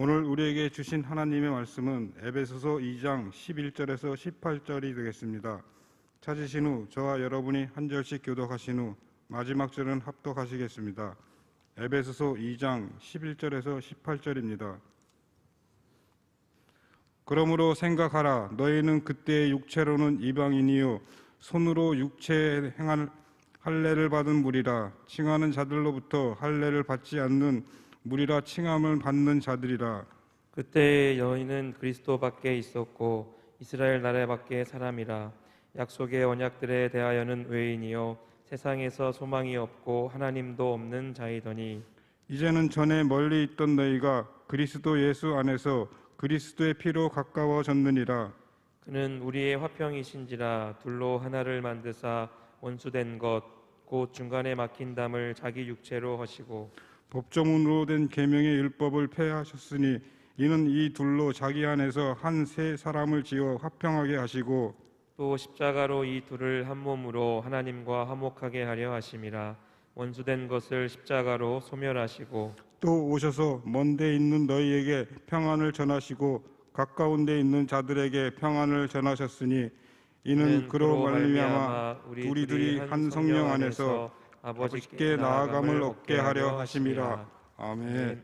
오늘 우리에게 주신 하나님의 말씀은 에베소서 2장 11절에서 18절이 되겠습니다. 찾으신 후 저와 여러분이 한 절씩 교독하신 후 마지막 절은 합독하시겠습니다. 에베소서 2장 11절에서 18절입니다. 그러므로 생각하라. 너희는 그때의 육체로는 이방인이요 손으로 육체에 행한 할례를 받은 무리라. 칭하는 자들로부터 할례를 받지 않는 무리라. 칭함을 받는 자들이라. 그때 너희는 그리스도 밖에 있었고 이스라엘 나라 밖에 사람이라. 약속의 언약들에 대하여는 외인이요 세상에서 소망이 없고 하나님도 없는 자이더니 이제는 전에 멀리 있던 너희가 그리스도 예수 안에서 그리스도의 피로 가까워졌느니라. 그는 우리의 화평이신지라. 둘로 하나를 만드사 원수된 것 곧 중간에 막힌 담을 자기 육체로 하시고 법조문으로 된 계명의 율법을 폐하셨으니 이는 이 둘로 자기 안에서 한 새 사람을 지어 화평하게 하시고 또 십자가로 이 둘을 한 몸으로 하나님과 화목하게 하려 하심이라. 원수된 것을 십자가로 소멸하시고 또 오셔서 먼 데 있는 너희에게 평안을 전하시고 가까운 데 있는 자들에게 평안을 전하셨으니 이는 그로 말미암아 우리들이 한 성령 안에서 아버지께 나아감을 얻게 하려 하심이라. 아멘.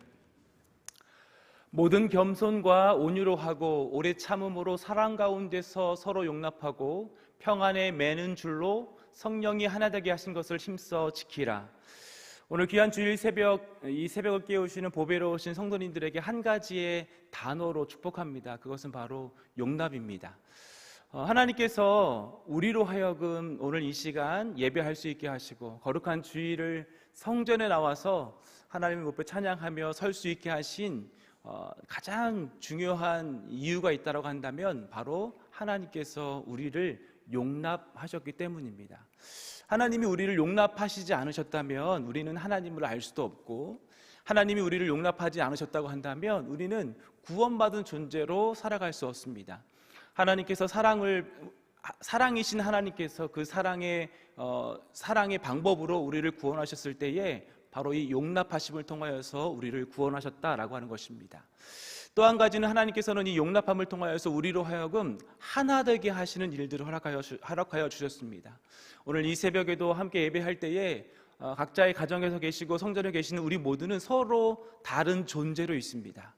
모든 겸손과 온유로 하고 오래 참음으로 사랑 가운데서 서로 용납하고 평안에 매는 줄로 성령이 하나 되게 하신 것을 힘써 지키라. 오늘 귀한 주일 새벽, 이 새벽을 깨우시는 보배로우신 성도님들에게 한 가지의 단어로 축복합니다. 그것은 바로 용납입니다. 하나님께서 우리로 하여금 오늘 이 시간 예배할 수 있게 하시고 거룩한 주일을 성전에 나와서 하나님의 목표 찬양하며 설 수 있게 하신 가장 중요한 이유가 있다고 한다면 바로 하나님께서 우리를 용납하셨기 때문입니다. 하나님이 우리를 용납하시지 않으셨다면 우리는 하나님을 알 수도 없고, 하나님이 우리를 용납하지 않으셨다고 한다면 우리는 구원받은 존재로 살아갈 수 없습니다. 하나님께서 사랑이신 하나님께서 그 사랑의 방법으로 우리를 구원하셨을 때에 바로 이 용납하심을 통하여서 우리를 구원하셨다라고 하는 것입니다. 또 한 가지는 하나님께서는 이 용납함을 통하여서 우리로 하여금 하나 되게 하시는 일들을 허락하여 주셨습니다. 오늘 이 새벽에도 함께 예배할 때에 각자의 가정에서 계시고 성전에 계시는 우리 모두는 서로 다른 존재로 있습니다.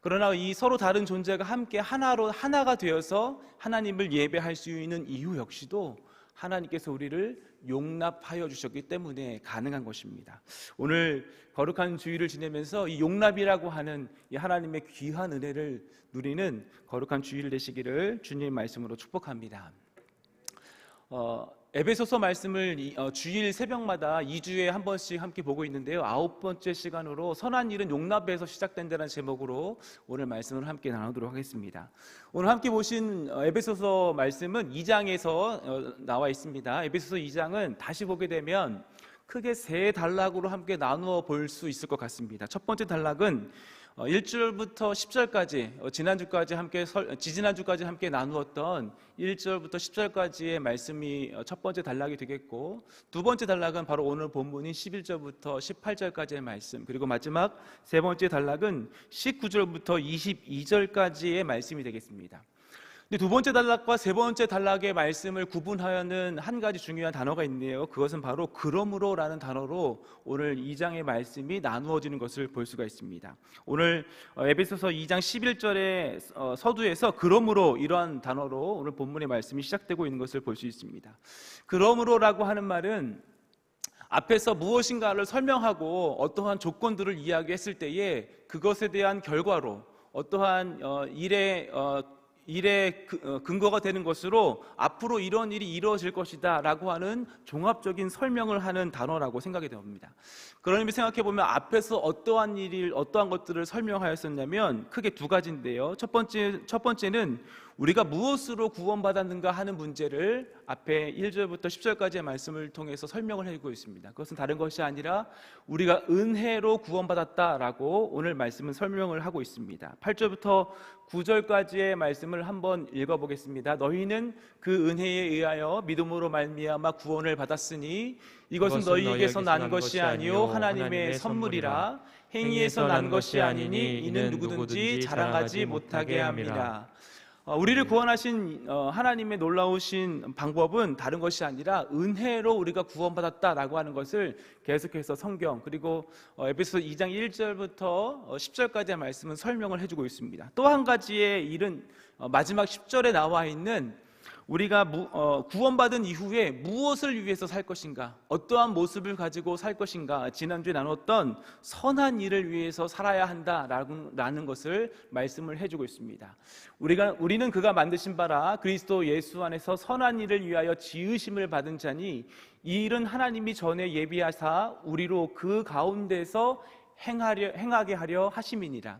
그러나 이 서로 다른 존재가 함께 하나가 되어서 하나님을 예배할 수 있는 이유 역시도 하나님께서 우리를 용납하여 주셨기 때문에 가능한 것입니다. 오늘 거룩한 주일을 지내면서 이 용납이라고 하는 이 하나님의 귀한 은혜를 누리는 거룩한 주일 되시기를 주님의 말씀으로 축복합니다. 에베소서 말씀을 주일 새벽마다 2주에 한 번씩 함께 보고 있는데요. 9번째 시간으로 선한 일은 용납에서 시작된다는 제목으로 오늘 말씀을 함께 나누도록 하겠습니다. 오늘 함께 보신 에베소서 말씀은 2장에서 나와 있습니다. 에베소서 2장은 다시 보게 되면 크게 세 단락으로 함께 나누어 볼 수 있을 것 같습니다. 첫 번째 단락은 1절부터 10절까지 지지난주까지 함께 나누었던 1절부터 10절까지의 말씀이 첫 번째 단락이 되겠고, 두 번째 단락은 바로 오늘 본문인 11절부터 18절까지의 말씀, 그리고 마지막 세 번째 단락은 19절부터 22절까지의 말씀이 되겠습니다. 근데 두 번째 단락과 세 번째 단락의 말씀을 구분하여는 한 가지 중요한 단어가 있네요. 그것은 바로 그러므로라는 단어로 오늘 2장의 말씀이 나누어지는 것을 볼 수가 있습니다. 오늘 에베소서 2장 11절의 서두에서 그러므로 이러한 단어로 오늘 본문의 말씀이 시작되고 있는 것을 볼 수 있습니다. 그러므로라고 하는 말은 앞에서 무엇인가를 설명하고 어떠한 조건들을 이야기했을 때에 그것에 대한 결과로 어떠한 일의 근거가 되는 것으로 앞으로 이런 일이 이루어질 것이다 라고 하는 종합적인 설명을 하는 단어라고 생각이 됩니다. 그런 의미 생각해보면 앞에서 어떠한 것들을 설명하였었냐면 크게 두 가지인데요. 첫 번째는 우리가 무엇으로 구원받았는가 하는 문제를 앞에 1절부터 10절까지의 말씀을 통해서 설명을 해주고 있습니다. 그것은 다른 것이 아니라 우리가 은혜로 구원받았다라고 오늘 말씀은 설명을 하고 있습니다. 8절부터 9절까지의 말씀을 한번 읽어보겠습니다. 너희는 그 은혜에 의하여 믿음으로 말미암아 구원을 받았으니 이것은 너희에게서 난 것이 아니요 하나님의 선물이라. 행위에서 난 것이 아니니 이는 누구든지 자랑하지 못하게 함이라. 우리를 구원하신 하나님의 놀라우신 방법은 다른 것이 아니라 은혜로 우리가 구원받았다라고 하는 것을 계속해서 성경 그리고 에베소서 2장 1절부터 10절까지의 말씀은 설명을 해주고 있습니다. 또 한 가지의 일은 마지막 10절에 나와 있는 우리가 구원받은 이후에 무엇을 위해서 살 것인가, 어떠한 모습을 가지고 살 것인가, 지난주에 나눴던 선한 일을 위해서 살아야 한다라는 것을 말씀을 해주고 있습니다. 우리는 그가 만드신 바라 그리스도 예수 안에서 선한 일을 위하여 지으심을 받은 자니 이 일은 하나님이 전에 예비하사 우리로 그 가운데서 행하게 하려 하심이니라.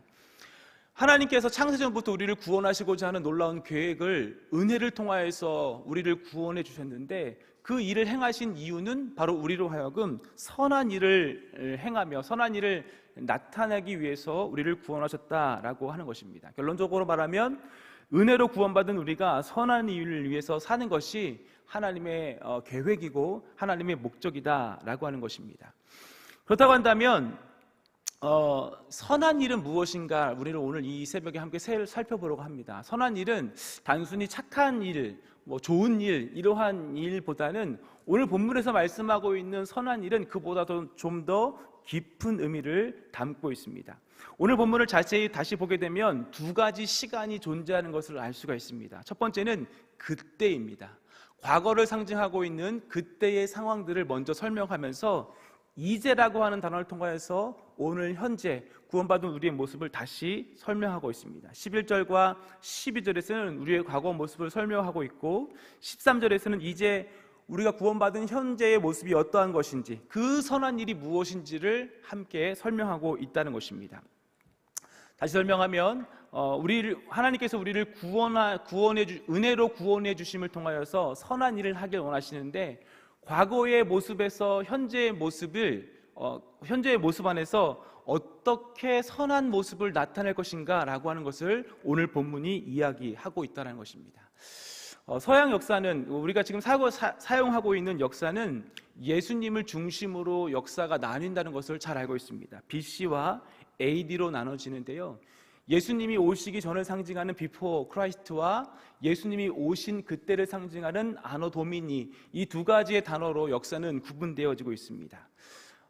하나님께서 창세전부터 우리를 구원하시고자 하는 놀라운 계획을 은혜를 통하여서 우리를 구원해 주셨는데 그 일을 행하신 이유는 바로 우리로 하여금 선한 일을 행하며 선한 일을 나타내기 위해서 우리를 구원하셨다라고 하는 것입니다. 결론적으로 말하면 은혜로 구원받은 우리가 선한 일을 위해서 사는 것이 하나님의 계획이고 하나님의 목적이다라고 하는 것입니다. 그렇다고 한다면 선한 일은 무엇인가 우리는 오늘 이 새벽에 함께 살펴보려고 합니다. 선한 일은 단순히 착한 일, 좋은 일, 이러한 일보다는 오늘 본문에서 말씀하고 있는 선한 일은 그보다도 좀 더 깊은 의미를 담고 있습니다. 오늘 본문을 자세히 다시 보게 되면 두 가지 시간이 존재하는 것을 알 수가 있습니다. 첫 번째는 그때입니다. 과거를 상징하고 있는 그때의 상황들을 먼저 설명하면서 이제라고 하는 단어를 통해서 오늘 현재 구원받은 우리의 모습을 다시 설명하고 있습니다. 11절과 12절에서는 우리의 과거 모습을 설명하고 있고 13절에서는 이제 우리가 구원받은 현재의 모습이 어떠한 것인지 그 선한 일이 무엇인지를 함께 설명하고 있다는 것입니다. 다시 설명하면 하나님께서 우리를 은혜로 구원해 주심을 통하여서 선한 일을 하길 원하시는데 과거의 모습에서 현재의 모습 안에서 어떻게 선한 모습을 나타낼 것인가 라고 하는 것을 오늘 본문이 이야기하고 있다는 것입니다. 서양 역사는 우리가 지금 사용하고 있는 역사는 예수님을 중심으로 역사가 나뉜다는 것을 잘 알고 있습니다. BC와 AD로 나눠지는데요, 예수님이 오시기 전을 상징하는 비포 크라이스트와 예수님이 오신 그때를 상징하는 아노 도미니, 이 두 가지의 단어로 역사는 구분되어지고 있습니다.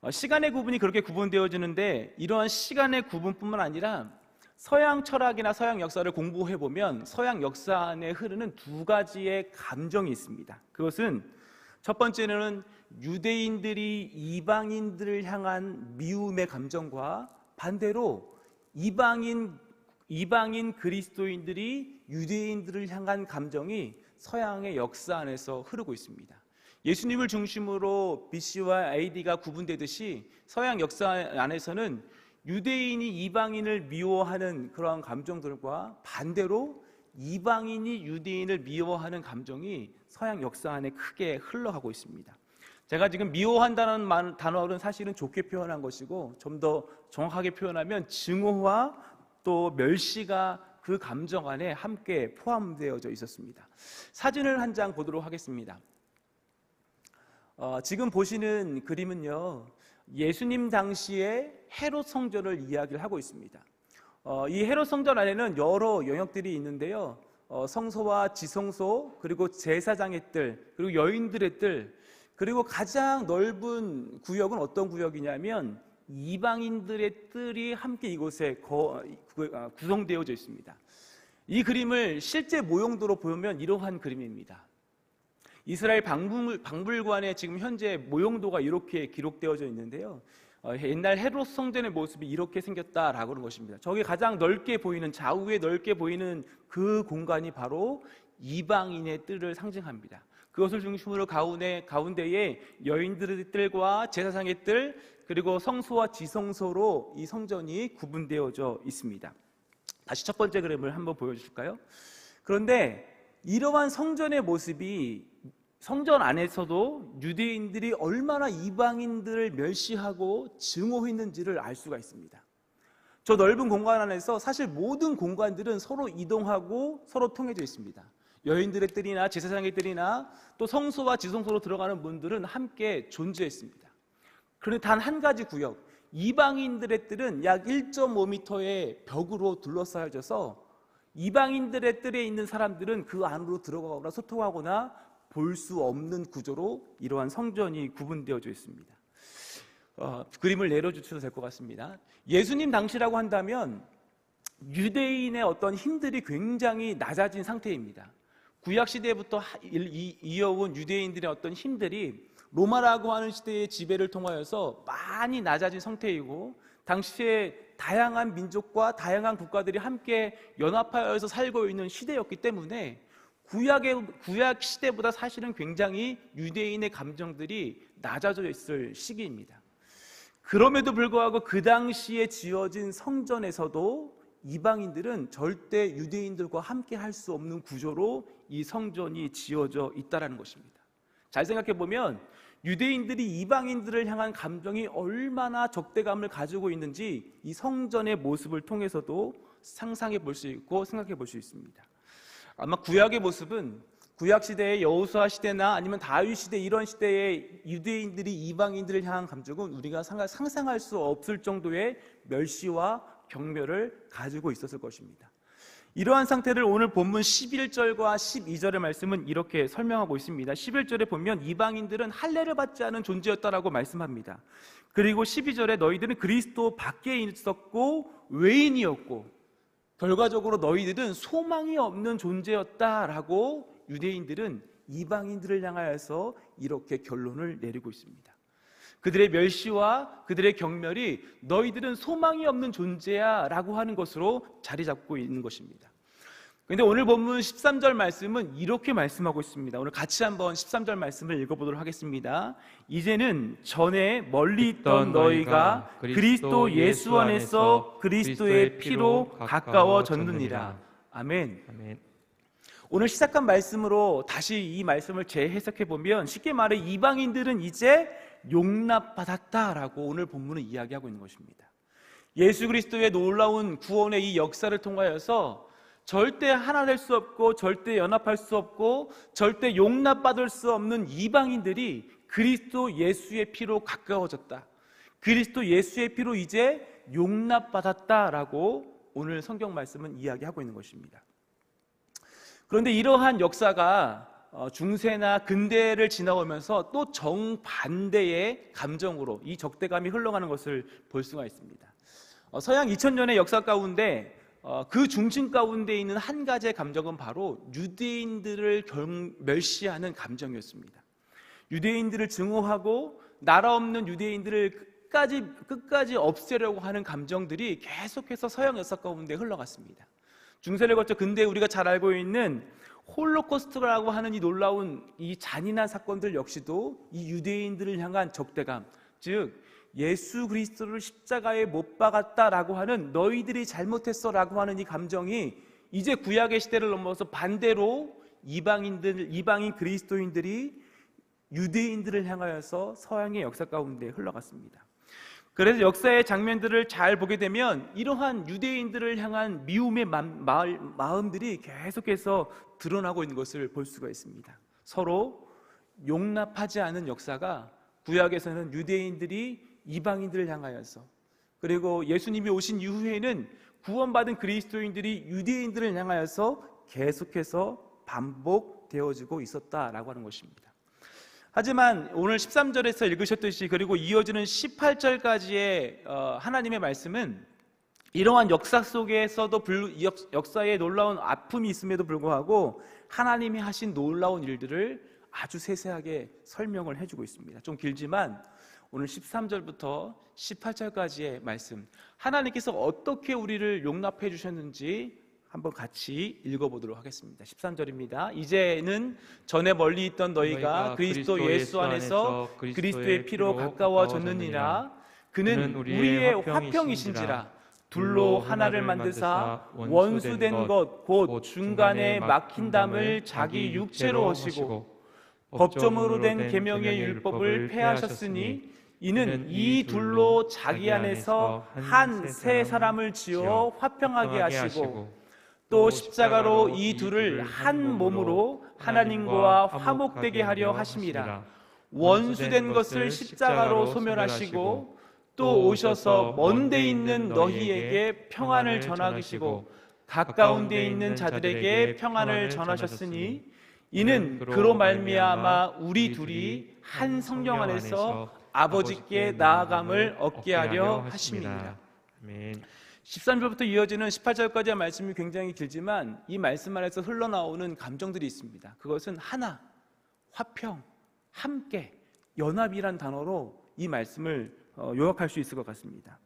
시간의 구분이 그렇게 구분되어지는데 이러한 시간의 구분뿐만 아니라 서양 철학이나 서양 역사를 공부해보면 서양 역사 안에 흐르는 두 가지의 감정이 있습니다. 그것은 첫 번째는 유대인들이 이방인들을 향한 미움의 감정과 반대로 이방인 그리스도인들이 유대인들을 향한 감정이 서양의 역사 안에서 흐르고 있습니다. 예수님을 중심으로 BC와 AD가 구분되듯이 서양 역사 안에서는 유대인이 이방인을 미워하는 그러한 감정들과 반대로 이방인이 유대인을 미워하는 감정이 서양 역사 안에 크게 흘러가고 있습니다. 제가 지금 미워한다는 단어는 사실은 좋게 표현한 것이고 좀 더 정확하게 표현하면 증오와 또 멸시가 그 감정 안에 함께 포함되어져 있었습니다. 사진을 한 장 보도록 하겠습니다. 지금 보시는 그림은요, 예수님 당시에 헤롯 성전을 이야기를 하고 있습니다. 이 헤롯 성전 안에는 여러 영역들이 있는데요, 성소와 지성소, 그리고 제사장의 뜰, 그리고 여인들의 뜰, 그리고 가장 넓은 구역은 어떤 구역이냐면 이방인들의 뜰이 함께 이곳에 구성되어져 있습니다. 이 그림을 실제 모형도로 보면 이러한 그림입니다. 이스라엘 박물관에 지금 현재 모형도가 이렇게 기록되어져 있는데요, 옛날 헤롯 성전의 모습이 이렇게 생겼다라고 하는 것입니다. 저기 가장 넓게 보이는, 좌우에 넓게 보이는 그 공간이 바로 이방인의 뜰을 상징합니다. 그것을 중심으로 가운데에 여인들의 뜰과 제사장의 뜰, 그리고 성소와 지성소로 이 성전이 구분되어져 있습니다. 다시 첫 번째 그림을 한번 보여주실까요? 그런데 이러한 성전의 모습이 성전 안에서도 유대인들이 얼마나 이방인들을 멸시하고 증오했는지를 알 수가 있습니다. 저 넓은 공간 안에서 사실 모든 공간들은 서로 이동하고 서로 통해져 있습니다. 여인들의 뜰이나 제사장의 뜰이나 또 성소와 지성소로 들어가는 문들은 함께 존재했습니다. 그런데 단 한 가지 구역, 이방인들의 뜰은 약 1.5m의 벽으로 둘러싸여져서 이방인들의 뜰에 있는 사람들은 그 안으로 들어가거나 소통하거나 볼 수 없는 구조로 이러한 성전이 구분되어져 있습니다. 그림을 내려주셔도 될 것 같습니다. 예수님 당시라고 한다면 유대인의 어떤 힘들이 굉장히 낮아진 상태입니다. 구약시대부터 이어온 유대인들의 어떤 힘들이 로마라고 하는 시대의 지배를 통하여서 많이 낮아진 상태이고, 당시에 다양한 민족과 다양한 국가들이 함께 연합하여서 살고 있는 시대였기 때문에 구약 시대보다 사실은 굉장히 유대인의 감정들이 낮아져 있을 시기입니다. 그럼에도 불구하고 그 당시에 지어진 성전에서도 이방인들은 절대 유대인들과 함께 할 수 없는 구조로 이 성전이 지어져 있다는 것입니다. 잘 생각해 보면 유대인들이 이방인들을 향한 감정이 얼마나 적대감을 가지고 있는지 이 성전의 모습을 통해서도 상상해 볼 수 있고 생각해 볼 수 있습니다. 아마 구약의 모습은 구약 시대의 여호수아 시대나 아니면 다윗 시대, 이런 시대의 유대인들이 이방인들을 향한 감정은 우리가 상상할 수 없을 정도의 멸시와 경멸을 가지고 있었을 것입니다. 이러한 상태를 오늘 본문 11절과 12절의 말씀은 이렇게 설명하고 있습니다. 11절에 보면 이방인들은 할례를 받지 않은 존재였다라고 말씀합니다. 그리고 12절에 너희들은 그리스도 밖에 있었고 외인이었고 결과적으로 너희들은 소망이 없는 존재였다라고 유대인들은 이방인들을 향하여서 이렇게 결론을 내리고 있습니다. 그들의 멸시와 그들의 경멸이 너희들은 소망이 없는 존재야 라고 하는 것으로 자리 잡고 있는 것입니다. 그런데 오늘 본문 13절 말씀은 이렇게 말씀하고 있습니다. 오늘 같이 한번 13절 말씀을 읽어보도록 하겠습니다. 이제는 전에 멀리 있던 너희가 그리스도 예수 안에서 그리스도의 피로 가까워졌느니라. 아멘. 아멘. 오늘 시작한 말씀으로 다시 이 말씀을 재해석해 보면 쉽게 말해 이방인들은 이제 용납받았다라고 오늘 본문은 이야기하고 있는 것입니다. 예수 그리스도의 놀라운 구원의 이 역사를 통하여서 절대 하나 될 수 없고 절대 연합할 수 없고 절대 용납받을 수 없는 이방인들이 그리스도 예수의 피로 가까워졌다. 그리스도 예수의 피로 이제 용납받았다라고 오늘 성경 말씀은 이야기하고 있는 것입니다. 그런데 이러한 역사가 중세나 근대를 지나오면서 또 정반대의 감정으로 이 적대감이 흘러가는 것을 볼 수가 있습니다. 서양 2000년의 역사 가운데 그 중심 가운데 있는 한 가지의 감정은 바로 유대인들을 멸시하는 감정이었습니다. 유대인들을 증오하고 나라 없는 유대인들을 끝까지 없애려고 하는 감정들이 계속해서 서양 역사 가운데 흘러갔습니다. 중세를 거쳐 근대에 우리가 잘 알고 있는 홀로코스트라고 하는 이 놀라운 이 잔인한 사건들 역시도 이 유대인들을 향한 적대감, 즉 예수 그리스도를 십자가에 못 박았다라고 하는 너희들이 잘못했어라고 하는 이 감정이 이제 구약의 시대를 넘어서 반대로 이방인 그리스도인들이 유대인들을 향하여서 서양의 역사 가운데 흘러갔습니다. 그래서 역사의 장면들을 잘 보게 되면 이러한 유대인들을 향한 미움의 마음들이 계속해서 드러나고 있는 것을 볼 수가 있습니다. 서로 용납하지 않은 역사가 구약에서는 유대인들이 이방인들을 향하여서, 그리고 예수님이 오신 이후에는 구원받은 그리스도인들이 유대인들을 향하여서 계속해서 반복되어지고 있었다라고 하는 것입니다. 하지만 오늘 13절에서 읽으셨듯이 그리고 이어지는 18절까지의 하나님의 말씀은 이러한 역사 속에서도 역사에 놀라운 아픔이 있음에도 불구하고 하나님이 하신 놀라운 일들을 아주 세세하게 설명을 해주고 있습니다. 좀 길지만 오늘 13절부터 18절까지의 말씀, 하나님께서 어떻게 우리를 용납해 주셨는지 한번 같이 읽어보도록 하겠습니다. 13절입니다. 이제는 전에 멀리 있던 너희가 그리스도 예수 안에서 그리스도의 피로 가까워졌느니라. 그는 우리의 화평이신지라. 둘로 하나를 만드사 원수된 것 곧 중간에 막힌 담을 자기 육체로 하시고 법정으로 된 계명의 율법을 폐하셨으니 이는 이 둘로 자기 안에서 한 새 사람을 지어 화평하게 하시고 또 십자가로 이 둘을 한 몸으로 하나님과 화목되게 하려 하심이라. 원수된 것을 십자가로 소멸하시고 또 오셔서 먼 데 있는 너희에게 평안을 전하시고 가까운 데 있는 자들에게 평안을 전하셨으니 이는 그로 말미암아 우리 둘이 한 성령 안에서 아버지께 나아감을 얻게 하려 하심이니라. 아멘. 13절부터 이어지는 18절까지의 말씀이 굉장히 길지만 이 말씀 안에서 흘러나오는 감정들이 있습니다. 그것은 하나, 화평, 함께, 연합이란 단어로 이 말씀을 요약할 수 있을 것 같습니다.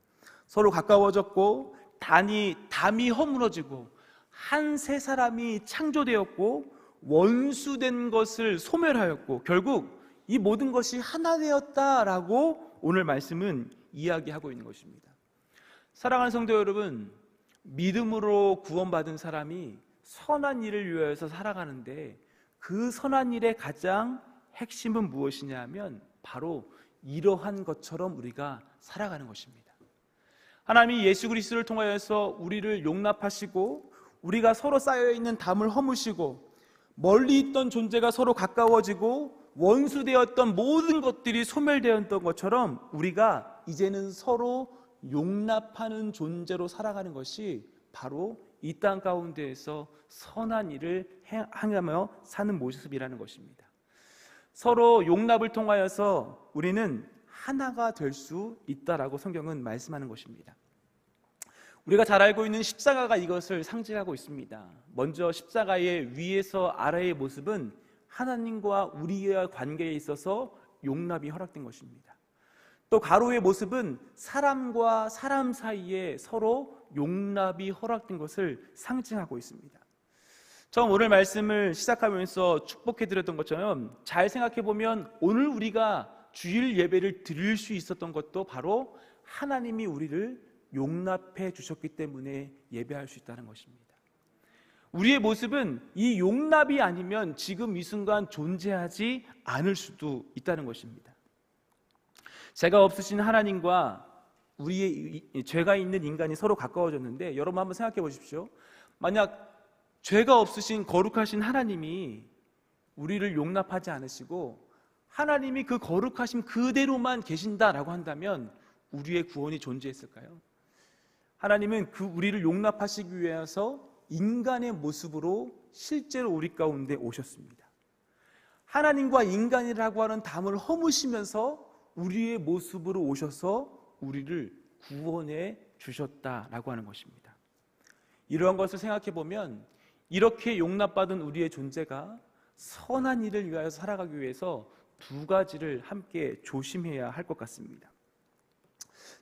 서로 가까워졌고 담이 허물어지고 한 세 사람이 창조되었고 원수된 것을 소멸하였고 결국 이 모든 것이 하나 되었다라고 오늘 말씀은 이야기하고 있는 것입니다. 사랑하는 성도 여러분, 믿음으로 구원받은 사람이 선한 일을 위하여서 살아가는데 그 선한 일의 가장 핵심은 무엇이냐 하면 바로 이러한 것처럼 우리가 살아가는 것입니다. 하나님이 예수 그리스도를 통하여서 우리를 용납하시고 우리가 서로 쌓여있는 담을 허무시고 멀리 있던 존재가 서로 가까워지고 원수되었던 모든 것들이 소멸되었던 것처럼 우리가 이제는 서로 용납하는 존재로 살아가는 것이 바로 이 땅 가운데에서 선한 일을 행하며 사는 모습이라는 것입니다. 서로 용납을 통하여서 우리는 하나가 될 수 있다라고 성경은 말씀하는 것입니다. 우리가 잘 알고 있는 십자가가 이것을 상징하고 있습니다. 먼저 십자가의 위에서 아래의 모습은 하나님과 우리의 관계에 있어서 용납이 허락된 것입니다. 또 가로의 모습은 사람과 사람 사이에 서로 용납이 허락된 것을 상징하고 있습니다. 처음 오늘 말씀을 시작하면서 축복해드렸던 것처럼 잘 생각해보면 오늘 우리가 주일 예배를 드릴 수 있었던 것도 바로 하나님이 우리를 용납해 주셨기 때문에 예배할 수 있다는 것입니다. 우리의 모습은 이 용납이 아니면 지금 이 순간 존재하지 않을 수도 있다는 것입니다. 죄가 없으신 하나님과 우리의 죄가 있는 인간이 서로 가까워졌는데 여러분 한번 생각해 보십시오. 만약 죄가 없으신 거룩하신 하나님이 우리를 용납하지 않으시고 하나님이 그 거룩하심 그대로만 계신다라고 한다면 우리의 구원이 존재했을까요? 하나님은 그 우리를 용납하시기 위해서 인간의 모습으로 실제로 우리 가운데 오셨습니다. 하나님과 인간이라고 하는 담을 허무시면서 우리의 모습으로 오셔서 우리를 구원해 주셨다라고 하는 것입니다. 이러한 것을 생각해 보면 이렇게 용납받은 우리의 존재가 선한 일을 위하여 살아가기 위해서 두 가지를 함께 조심해야 할 것 같습니다.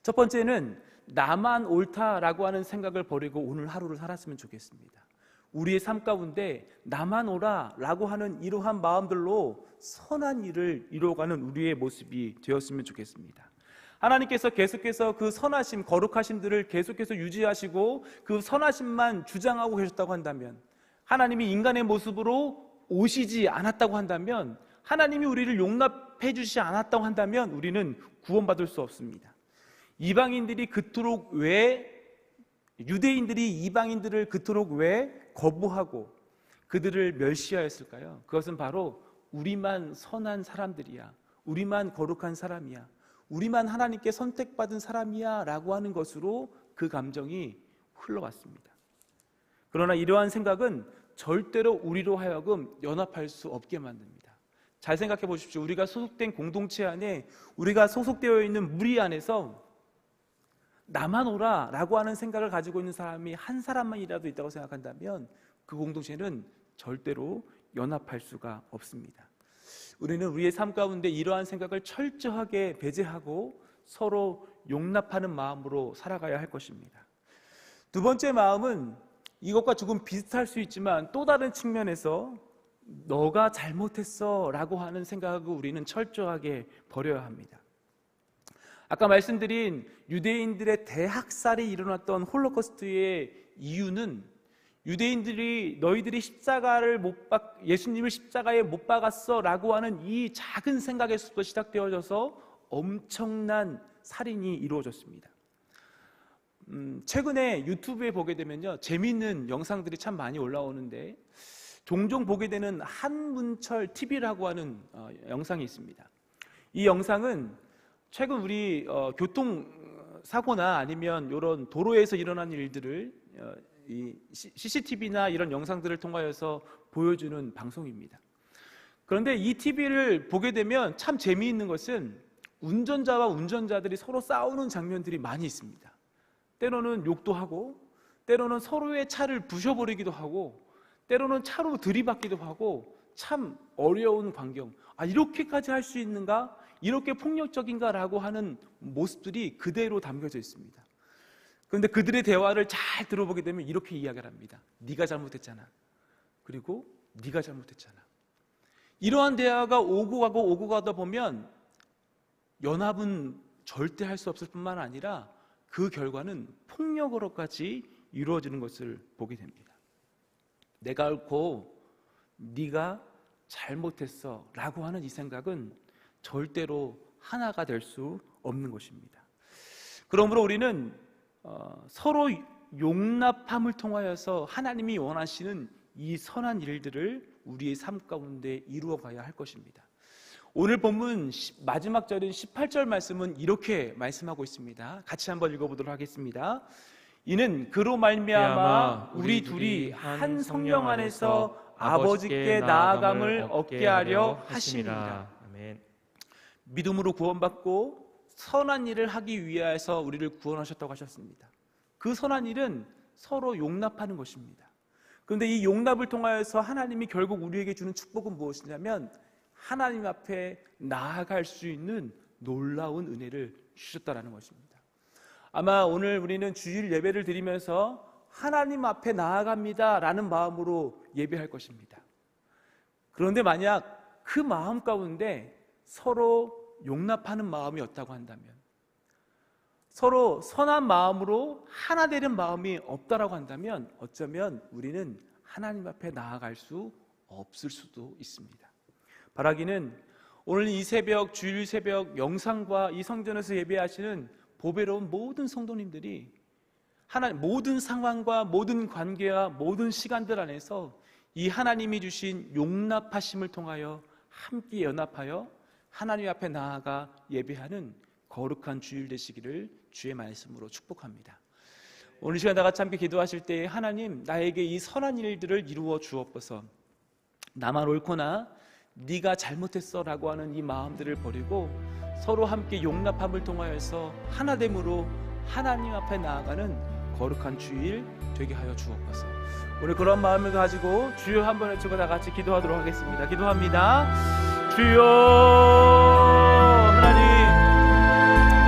첫 번째는 나만 옳다라고 하는 생각을 버리고 오늘 하루를 살았으면 좋겠습니다. 우리의 삶 가운데 나만 옳아라고 하는 이러한 마음들로 선한 일을 이루어가는 우리의 모습이 되었으면 좋겠습니다. 하나님께서 계속해서 그 선하심, 거룩하심들을 계속해서 유지하시고 그 선하심만 주장하고 계셨다고 한다면, 하나님이 인간의 모습으로 오시지 않았다고 한다면, 하나님이 우리를 용납해 주시지 않았다고 한다면 우리는 구원받을 수 없습니다. 이방인들이 그토록 왜 유대인들이 이방인들을 그토록 왜 거부하고 그들을 멸시하였을까요? 그것은 바로 우리만 선한 사람들이야, 우리만 거룩한 사람이야, 우리만 하나님께 선택받은 사람이야 라고 하는 것으로 그 감정이 흘러왔습니다. 그러나 이러한 생각은 절대로 우리로 하여금 연합할 수 없게 만듭니다. 잘 생각해 보십시오. 우리가 소속된 공동체 안에, 우리가 소속되어 있는 무리 안에서 나만 오라 라고 하는 생각을 가지고 있는 사람이 한 사람만이라도 있다고 생각한다면 그 공동체는 절대로 연합할 수가 없습니다. 우리는 우리의 삶 가운데 이러한 생각을 철저하게 배제하고 서로 용납하는 마음으로 살아가야 할 것입니다. 두 번째 마음은 이것과 조금 비슷할 수 있지만 또 다른 측면에서 너가 잘못했어 라고 하는 생각을 우리는 철저하게 버려야 합니다. 아까 말씀드린 유대인들의 대학살이 일어났던 홀로코스트의 이유는 유대인들이 너희들이 예수님을 십자가에 못 박았어 라고 하는 이 작은 생각에서부터 시작되어져서 엄청난 살인이 이루어졌습니다. 최근에 유튜브에 보게 되면요, 재미있는 영상들이 참 많이 올라오는데 종종 보게 되는 한문철 TV라고 하는 영상이 있습니다. 이 영상은 최근 우리 교통 사고나 아니면 이런 도로에서 일어난 일들을 이 CCTV나 이런 영상들을 통하여서 보여주는 방송입니다. 그런데 이 TV를 보게 되면 참 재미있는 것은 운전자와 운전자들이 서로 싸우는 장면들이 많이 있습니다. 때로는 욕도 하고, 때로는 서로의 차를 부셔버리기도 하고, 때로는 차로 들이받기도 하고, 참 어려운 광경. 이렇게까지 할 수 있는가? 이렇게 폭력적인가라고 하는 모습들이 그대로 담겨져 있습니다. 그런데 그들의 대화를 잘 들어보게 되면 이렇게 이야기를 합니다. 네가 잘못했잖아. 그리고 네가 잘못했잖아. 이러한 대화가 오고 가다 보면 연합은 절대 할 수 없을 뿐만 아니라 그 결과는 폭력으로까지 이루어지는 것을 보게 됩니다. 내가 옳고 네가 잘못했어 라고 하는 이 생각은 절대로 하나가 될 수 없는 것입니다. 그러므로 우리는 서로 용납함을 통하여서 하나님이 원하시는 이 선한 일들을 우리의 삶 가운데 이루어가야 할 것입니다. 오늘 본문 마지막 절인 18절 말씀은 이렇게 말씀하고 있습니다. 같이 한번 읽어보도록 하겠습니다. 이는 그로 말미암아 우리 둘이 한 성령 안에서 아버지께 나아감을 얻게 하려 하심이니라. 아멘. 믿음으로 구원받고 선한 일을 하기 위해서 우리를 구원하셨다고 하셨습니다. 그 선한 일은 서로 용납하는 것입니다. 그런데 이 용납을 통하여서 하나님이 결국 우리에게 주는 축복은 무엇이냐면 하나님 앞에 나아갈 수 있는 놀라운 은혜를 주셨다는 것입니다. 아마 오늘 우리는 주일 예배를 드리면서 하나님 앞에 나아갑니다 라는 마음으로 예배할 것입니다. 그런데 만약 그 마음 가운데 서로 용납하는 마음이었다고 한다면, 서로 선한 마음으로 하나 되는 마음이 없다라고 한다면 어쩌면 우리는 하나님 앞에 나아갈 수 없을 수도 있습니다. 바라기는 오늘 이 새벽, 주일 새벽 영상과 이 성전에서 예배하시는 보배로운 모든 성도님들이 모든 상황과 모든 관계와 모든 시간들 안에서 이 하나님이 주신 용납하심을 통하여 함께 연합하여 하나님 앞에 나아가 예배하는 거룩한 주일 되시기를 주의 말씀으로 축복합니다. 오늘 시간 다 같이 함께 기도하실 때 하나님, 나에게 이 선한 일들을 이루어 주옵소서. 나만 옳거나 네가 잘못했어 라고 하는 이 마음들을 버리고 서로 함께 용납함을 통하여서 하나됨으로 하나님 앞에 나아가는 거룩한 주일 되게 하여 주옵소서. 오늘 그런 마음을 가지고 주여 한번 외치고 다 같이 기도하도록 하겠습니다. 기도합니다. 주여 하나님,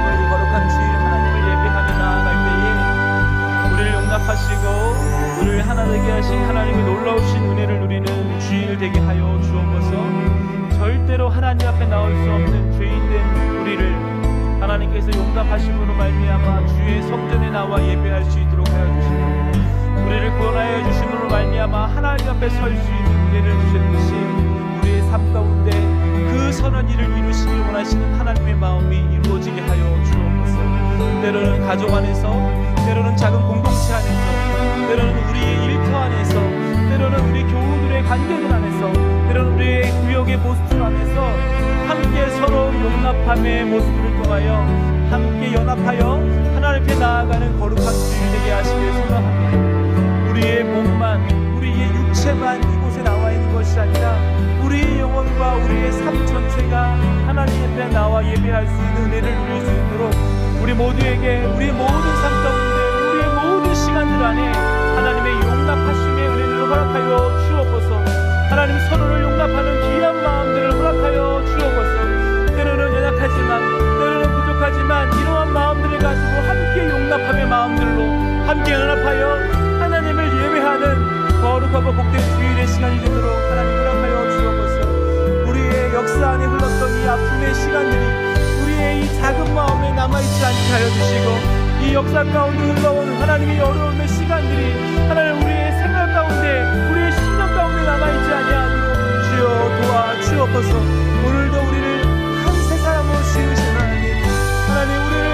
오늘 이 거룩한 주일 하나님을 예배하며 나아갈 때에 우리를 용납하시고 우리를 하나 되게 하신 하나님의 놀라우신 은혜를 누리는 주일 되게 하여 주옵소서. 절대로 하나님 앞에 나올 수 없는 죄인된 우리를 하나님께서 용납하심으로 말미암아 주의 성전에 나와 예배할 수 있도록 하여 주시고 우리를 구원하여 주심으로 말미암아 하나님 앞에 설 수 있는 은혜를 주셨듯이 우리의 삶 가운데 그 선한 일을 이루시길 원하시는 하나님의 마음이 이루어지게 하여 주옵소서. 때로는 가족 안에서, 때로는 작은 공동체 안에서, 때로는 우리의 일터 안에서, 때로는 우리 교우들의 관계들 안에서, 때로는 우리의 구역의 모습들 안에서 함께 서로 용납함의 모습을 통하여 함께 연합하여 하나님 앞에 나아가는 거룩한 주일 되게 하시길 소망합니다. 우리의 몸만, 우리의 육체만 이곳에 나와 있는 것이 아니라 우리의 영혼과 우리의 삶 전체가 하나님 앞에 나와 예배할 수 있는 은혜를 누릴 수 있도록 우리 모두에게 우리의 모든 삶 가운데 우리의 모든 시간들 안에 하나님의 용납하심의 은혜를 허락하여 주옵소서. 하나님 서로를 용납하는 귀한 마음들을 허락하여 주옵소서. 때로는 연약하지만 때로는 부족하지만 이러한 마음들을 가지고 함께 용납함의 마음들로 함께 연합하여 하나님을 예배하는 거룩하고 복된 주일의 시간이 되도록 하나님 허락하여 주옵소서. 우리의 역사 안에 흘렀던 이 아픔의 시간들이 우리의 이 작은 마음에 남아있지 않게 하여 주시고 이 역사 가운데 흘러온 하나님의 어려움의 시간들이 하나님 우리의 생각 가운데 우리의 심령 가운데 남아있지 아니하도록 주여 도와 주옵소서. 오늘도 우리를 한 새 사람으로 세우신 하나님, 우리를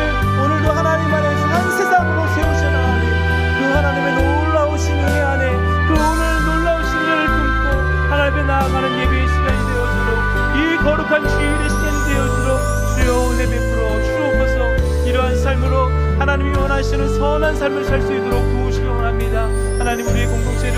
오늘도 하나님 안에서 한 새 사람으로 세우신 하나님, 그 하나님의 놀라우신 은혜 안에 그 오늘 놀라우신 은혜를 품고 하나님 앞에 나아가는 예배의 시간이 되어주도록 이 거룩한 주일의 시간이 되어주도록 주여 은혜 베풀어 원하시는 선한 삶을 살 수 있도록 도우시기 원합니다. 하나님, 우리의 공동체를